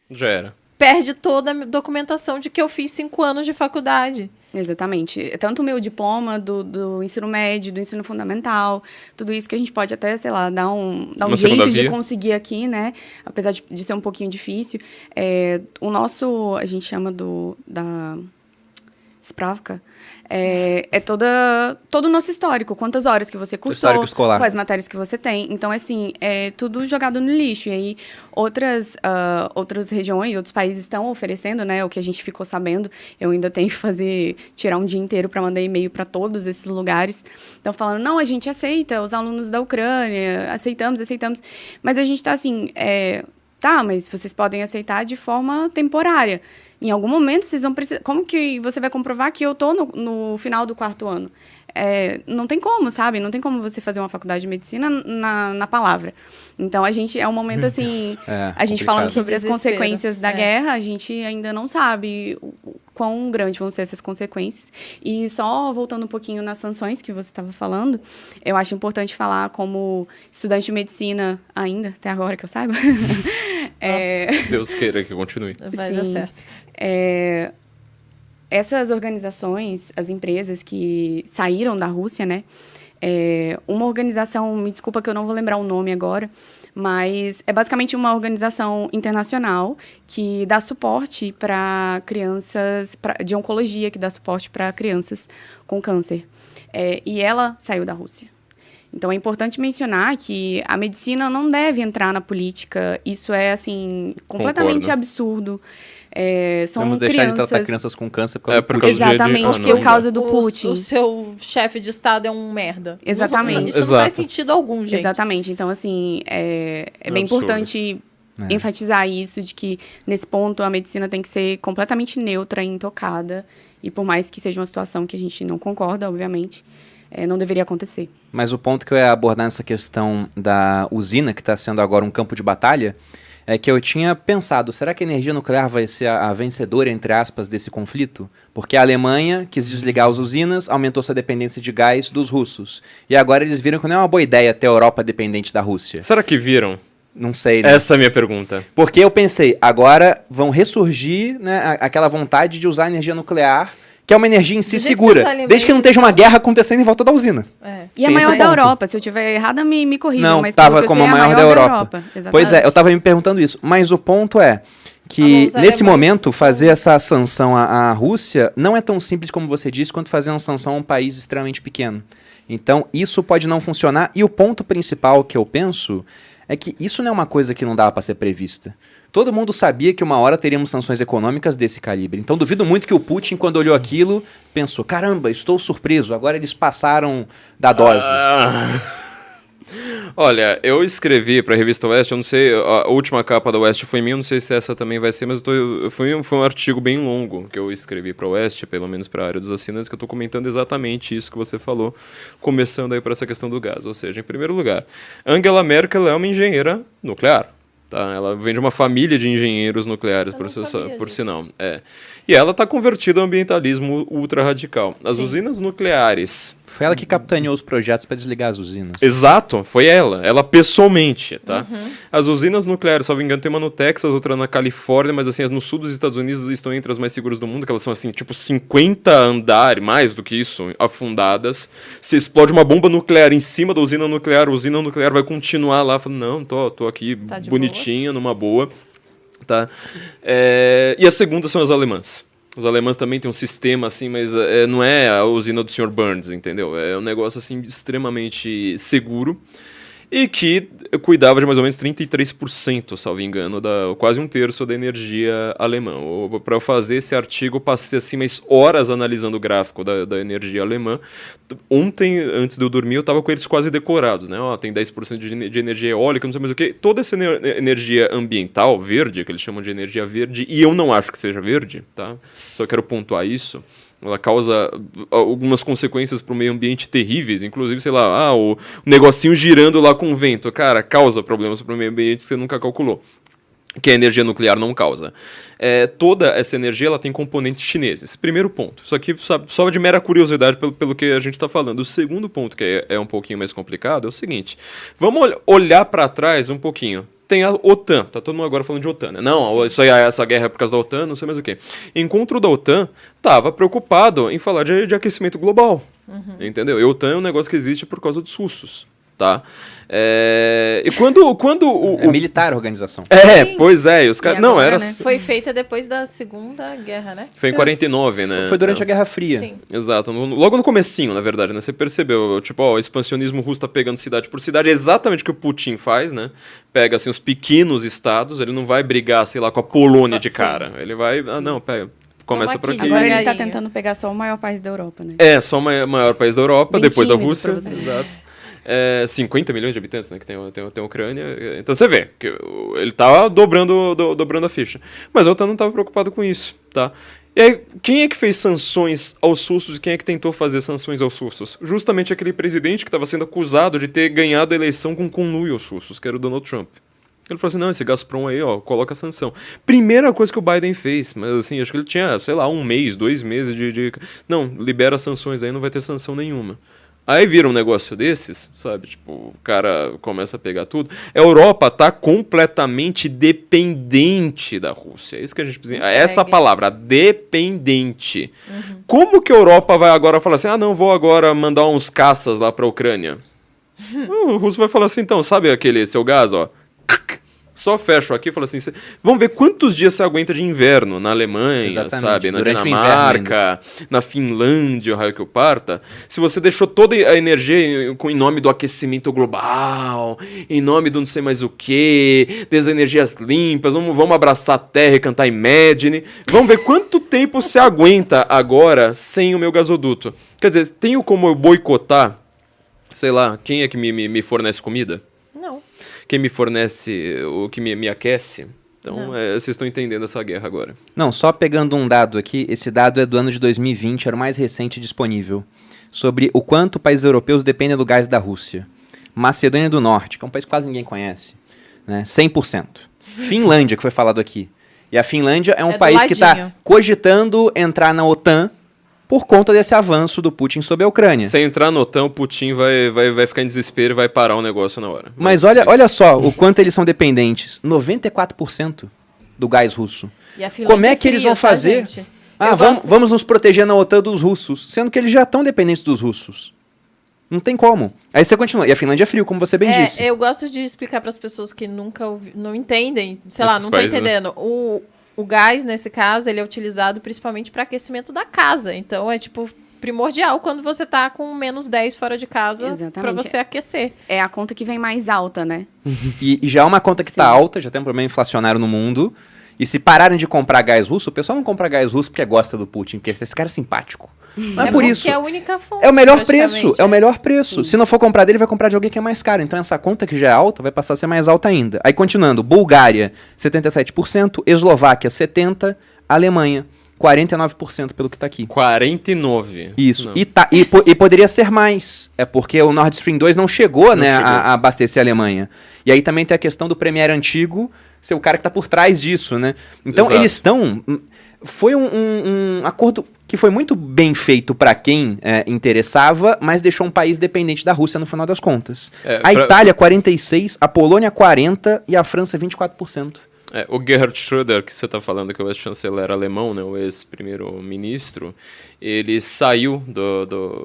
Já era. Perde toda a documentação de que eu fiz 5 anos de faculdade. Exatamente. Tanto o meu diploma do ensino médio, do ensino fundamental, tudo isso que a gente pode até, sei lá, dar um jeito de conseguir aqui, né? Apesar de ser um pouquinho difícil. O nosso, a gente chama da Spravka, todo o nosso histórico, quantas horas que você cursou, quais matérias que você tem. Então, assim, é tudo jogado no lixo. E aí, outras regiões, outros países estão oferecendo, né, o que a gente ficou sabendo. Eu ainda tenho que tirar um dia inteiro para mandar e-mail para todos esses lugares. Então, falando, não, a gente aceita os alunos da Ucrânia, aceitamos. Mas a gente está assim, mas vocês podem aceitar de forma temporária. Em algum momento, vocês vão precisar... Como que você vai comprovar que eu estou no final do 4º ano? Não tem como, sabe? Não tem como você fazer uma faculdade de medicina na palavra. Então, é um momento, assim... a gente falando sobre as consequências da guerra, a gente ainda não sabe quão grandes vão ser essas consequências. E só voltando um pouquinho nas sanções que você estava falando, eu acho importante falar como estudante de medicina ainda, até agora que eu saiba. Deus queira que continue. Vai dar certo. Essas organizações, as empresas que saíram da Rússia, né? Uma organização, me desculpa que eu não vou lembrar o nome agora, mas é basicamente uma organização internacional que dá suporte para crianças, de oncologia, que dá suporte para crianças com câncer. E ela saiu da Rússia. Então, é importante mencionar que a medicina não deve entrar na política. Isso é, assim, completamente absurdo. Vamos deixar de tratar crianças com câncer por causa exatamente, por causa do Putin. O seu chefe de Estado é um merda. Exatamente. Isso não faz sentido algum, gente. Exatamente. Então, assim, é bem importante enfatizar isso, de que, nesse ponto, a medicina tem que ser completamente neutra e intocada. E por mais que seja uma situação que a gente não concorda, obviamente, não deveria acontecer. Mas o ponto que eu ia abordar nessa questão da usina, que está sendo agora um campo de batalha, é que eu tinha pensado, será que a energia nuclear vai ser a vencedora, entre aspas, desse conflito? Porque a Alemanha quis desligar as usinas, aumentou sua dependência de gás dos russos. E agora eles viram que não é uma boa ideia ter a Europa dependente da Rússia. Será que viram? Não sei, né? Essa é a minha pergunta. Porque eu pensei, agora vão ressurgir, né, aquela vontade de usar a energia nuclear, que é uma energia em si segura, desde que não esteja uma guerra acontecendo em volta da usina. E a maior da Europa, se eu estiver errada, me corrijam. Não, mas estava como a maior da Europa. Pois é, eu estava me perguntando isso. Mas o ponto é que, nesse momento, fazer essa sanção à Rússia não é tão simples como você disse, quanto fazer uma sanção a um país extremamente pequeno. Então, isso pode não funcionar. E o ponto principal que eu penso é que isso não é uma coisa que não dava para ser prevista. Todo mundo sabia que uma hora teríamos sanções econômicas desse calibre. Então, duvido muito que o Putin, quando olhou aquilo, pensou, caramba, estou surpreso, agora eles passaram da dose. Olha, eu escrevi para a revista Oeste, eu não sei, a última capa da Oeste foi minha, eu não sei se essa também vai ser, mas foi um artigo bem longo que eu escrevi para a Oeste, pelo menos para a área dos assinantes, que eu estou comentando exatamente isso que você falou, começando aí por essa questão do gás. Ou seja, em primeiro lugar, Angela Merkel é uma engenheira nuclear. Tá? Ela vem de uma família de engenheiros nucleares, por sinal. E ela está convertida ao ambientalismo ultra-radical. As usinas nucleares... Foi ela que capitaneou os projetos para desligar as usinas. Exato, foi ela pessoalmente, tá? As usinas nucleares, salvo engano, tem uma no Texas, outra na Califórnia, mas assim, as no sul dos Estados Unidos estão entre as mais seguras do mundo, que elas são assim, tipo 50 andares, mais do que isso, afundadas. Se explode uma bomba nuclear em cima da usina nuclear, a usina nuclear vai continuar lá, falando, não, tô aqui tá bonitinha, numa boa. Tá? E a segunda são as alemãs. Os alemães também têm um sistema assim, mas não é a usina do Sr. Burns, entendeu? É um negócio assim extremamente seguro e que cuidava de mais ou menos 33%, salvo engano, quase 1/3 da energia alemã. Para fazer esse artigo, eu passei assim mais horas analisando o gráfico da energia alemã. Ontem, antes de eu dormir, eu estava com eles quase decorados, né? Tem 10% de energia eólica, não sei mais o que. Toda essa energia ambiental, verde, que eles chamam de energia verde, e eu não acho que seja verde, tá? Só quero pontuar isso. Ela causa algumas consequências para o meio ambiente terríveis, inclusive, sei lá, o negocinho girando lá com o vento, cara, causa problemas para o meio ambiente que você nunca calculou. que a energia nuclear não causa. Toda essa energia ela tem componentes chineses. Primeiro ponto. Isso aqui só de mera curiosidade pelo que a gente está falando. O segundo ponto, que é um pouquinho mais complicado, é o seguinte. Vamos olhar para trás um pouquinho. Tem a OTAN. Tá todo mundo agora falando de OTAN, né? Não, isso aí, essa guerra é por causa da OTAN, não sei mais o quê. Encontro da OTAN estava preocupado em falar de aquecimento global. Entendeu? E a OTAN é um negócio que existe por causa dos russos. Tá? E quando É militar a organização. Sim. Pois é. E os caras. Não, era. Né? Foi feita depois da Segunda Guerra, né? Foi em 49, né? Foi durante a Guerra Fria. Sim. Exato. Logo no comecinho, na verdade, né? Você percebeu, tipo, o expansionismo russo tá pegando cidade por cidade, é exatamente o que o Putin faz, né? Pega, assim, os pequenos estados, ele não vai brigar, sei lá, com a Polônia de cara. Ele vai, pega. Começa por aqui. Agora ele tá tentando pegar só o maior país da Europa, né? Só o maior país da Europa, bem depois da Rússia. Exato. 50 milhões de habitantes, né, que tem a Ucrânia. Então você vê que ele tava dobrando a ficha. Mas a OTAN não estava preocupado com isso, tá? E aí, quem é que fez sanções aos russos e quem é que tentou fazer sanções aos russos? Justamente aquele presidente que estava sendo acusado de ter ganhado a eleição com conluio aos russos, que era o Donald Trump. Ele falou assim, não, esse Gazprom aí, ó, coloca a sanção. Primeira coisa que o Biden fez, mas assim, acho que ele tinha, sei lá, 1 mês, 2 meses de... Não, libera as sanções aí, não vai ter sanção nenhuma. Aí vira um negócio desses, sabe? Tipo, o cara começa a pegar tudo. A Europa tá completamente dependente da Rússia. É isso que a gente precisa... Essa palavra, dependente. Como que a Europa vai agora falar assim, não, vou agora mandar uns caças lá pra Ucrânia? O russo vai falar assim, então, sabe aquele seu gás, ó? Só fecho aqui e falo assim, vamos ver quantos dias você aguenta de inverno na Alemanha, exatamente, sabe? Na Dinamarca, na Finlândia, o raio que o parta. Se você deixou toda a energia em nome do aquecimento global, em nome do não sei mais o que, das energias limpas, vamos abraçar a terra e cantar Imagine. Vamos ver quanto tempo você aguenta agora sem o meu gasoduto. Quer dizer, tenho como eu boicotar, sei lá, quem é que me fornece comida? Não. Quem me fornece, o que me aquece. Então, vocês estão entendendo essa guerra agora. Não, só pegando um dado aqui, esse dado é do ano de 2020, era o mais recente disponível, sobre o quanto países europeus dependem do gás da Rússia. Macedônia do Norte, que é um país que quase ninguém conhece, né? 100%. Finlândia, que foi falado aqui. E a Finlândia é um país que está cogitando entrar na OTAN, por conta desse avanço do Putin sobre a Ucrânia. Se entrar no OTAN, o Putin vai ficar em desespero e vai parar o negócio na hora. Mas olha só o quanto eles são dependentes. 94% do gás russo. Como é que eles vão fazer? Vamos nos proteger na OTAN dos russos, sendo que eles já estão dependentes dos russos. Não tem como. Aí você continua. E a Finlândia é frio, como você bem disse. Eu gosto de explicar para as pessoas que nunca não entendem, sei lá, não estão entendendo. Né? O gás, nesse caso, ele é utilizado principalmente para aquecimento da casa. Então, é tipo primordial quando você tá com menos 10 fora de casa para você aquecer. É a conta que vem mais alta, né? E já é uma conta que tá alta, já tem um problema inflacionário no mundo. E se pararem de comprar gás russo, o pessoal não compra gás russo porque gosta do Putin, porque esse cara é simpático. Não é por isso. É a única fonte. É o melhor preço. É o melhor preço. Sim. Se não for comprar dele, vai comprar de alguém que é mais caro. Então essa conta que já é alta vai passar a ser mais alta ainda. Aí continuando, Bulgária, 77%, Eslováquia, 70%, Alemanha, 49% pelo que tá aqui. 49%. Isso. E poderia ser mais. É porque o Nord Stream 2 não chegou, a abastecer a Alemanha. E aí também tem a questão do Premier antigo ser o cara que tá por trás disso, né? Então eles estão... Foi um acordo que foi muito bem feito para quem interessava, mas deixou um país dependente da Rússia no final das contas. Itália, 46%, a Polônia, 40% e a França, 24%. O Gerhard Schröder, que você está falando, que é o ex-chanceler alemão, né, o ex-primeiro-ministro, ele saiu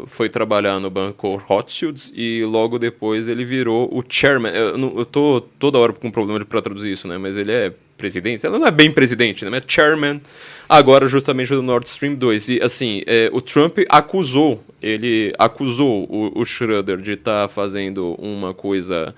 foi trabalhar no banco Rothschild e logo depois ele virou o chairman. Eu tô toda hora com problema para traduzir isso, né, mas ele é presidente, ela não é bem presidente, né, mas é chairman agora justamente do Nord Stream 2. E assim, o Trump acusou o Schröder de estar fazendo uma coisa...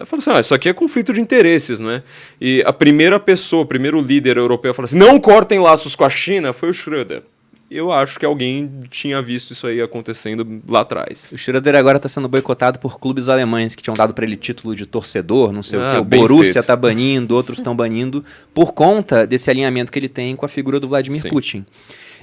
falou assim, isso aqui é conflito de interesses, não é? E a primeira pessoa, o primeiro líder europeu falou assim, não cortem laços com a China, foi o Schröder. Eu acho que alguém tinha visto isso aí acontecendo lá atrás. O Schröder agora está sendo boicotado por clubes alemães que tinham dado para ele título de torcedor, não sei o que. O Borussia está banindo, outros estão banindo, por conta desse alinhamento que ele tem com a figura do Vladimir Putin.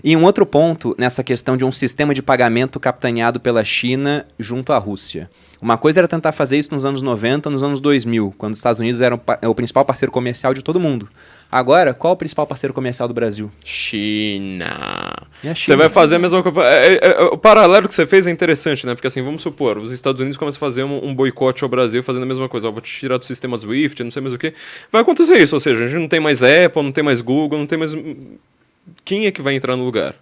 E um outro ponto nessa questão de um sistema de pagamento capitaneado pela China junto à Rússia. Uma coisa era tentar fazer isso nos anos 90, nos anos 2000, quando os Estados Unidos eram o principal parceiro comercial de todo mundo. Agora, qual é o principal parceiro comercial do Brasil? China. Você vai fazer a mesma coisa. O paralelo que você fez é interessante, né? Porque assim, vamos supor, os Estados Unidos começam a fazer um boicote ao Brasil fazendo a mesma coisa. Vou te tirar do sistema SWIFT, não sei mais o que. Vai acontecer isso, ou seja, a gente não tem mais Apple, não tem mais Google, não tem mais... Quem é que vai entrar no lugar?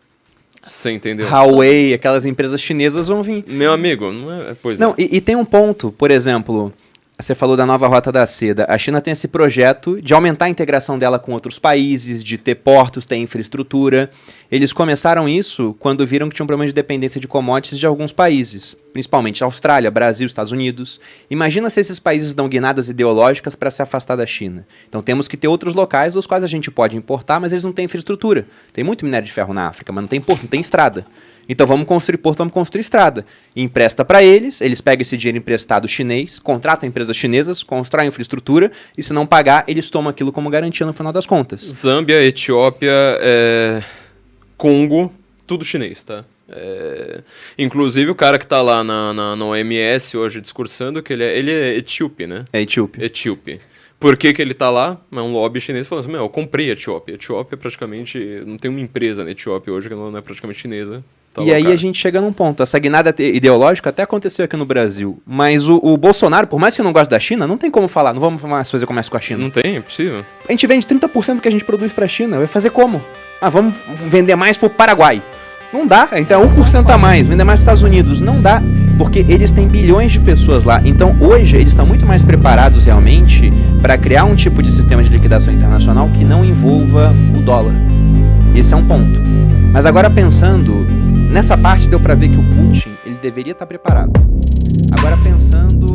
Você entendeu? Huawei, aquelas empresas chinesas vão vir. Meu amigo, não é... Pois não, e tem um ponto, por exemplo, você falou da nova Rota da Seda. A China tem esse projeto de aumentar a integração dela com outros países, de ter portos, ter infraestrutura. Eles começaram isso quando viram que tinha um problema de dependência de commodities de alguns países, principalmente Austrália, Brasil, Estados Unidos. Imagina se esses países dão guinadas ideológicas para se afastar da China. Então temos que ter outros locais dos quais a gente pode importar, mas eles não têm infraestrutura. Tem muito minério de ferro na África, mas não tem porto, não tem estrada. Então vamos construir porto, vamos construir estrada. E empresta para eles pegam esse dinheiro emprestado chinês, contratam empresas chinesas, constroem infraestrutura, e se não pagar, eles tomam aquilo como garantia no final das contas. Zâmbia, Etiópia, Congo, tudo chinês, tá? Inclusive o cara que tá lá na OMS hoje discursando, que ele é etíope, né? É etíope. Etíope. Por que ele tá lá? É um lobby chinês falando assim, eu comprei a Etiópia. A Etiópia praticamente... Não tem uma empresa na Etiópia hoje que não é praticamente chinesa. Tá e aí a gente chega num ponto. Essa guinada ideológica até aconteceu aqui no Brasil. Mas o Bolsonaro, por mais que não goste da China, não tem como falar. Não vamos mais fazer comércio com a China. Não tem, é impossível. A gente vende 30% do que a gente produz pra China. Vai fazer como? Vamos vender mais pro Paraguai. Não dá. Então é 1% a mais. Vender mais pros Estados Unidos. Não dá. Porque eles têm bilhões de pessoas lá. Então hoje eles estão muito mais preparados realmente para criar um tipo de sistema de liquidação internacional que não envolva o dólar. Esse é um ponto. Mas agora pensando... Nessa parte deu pra ver que o Putin, ele deveria estar preparado. Agora pensando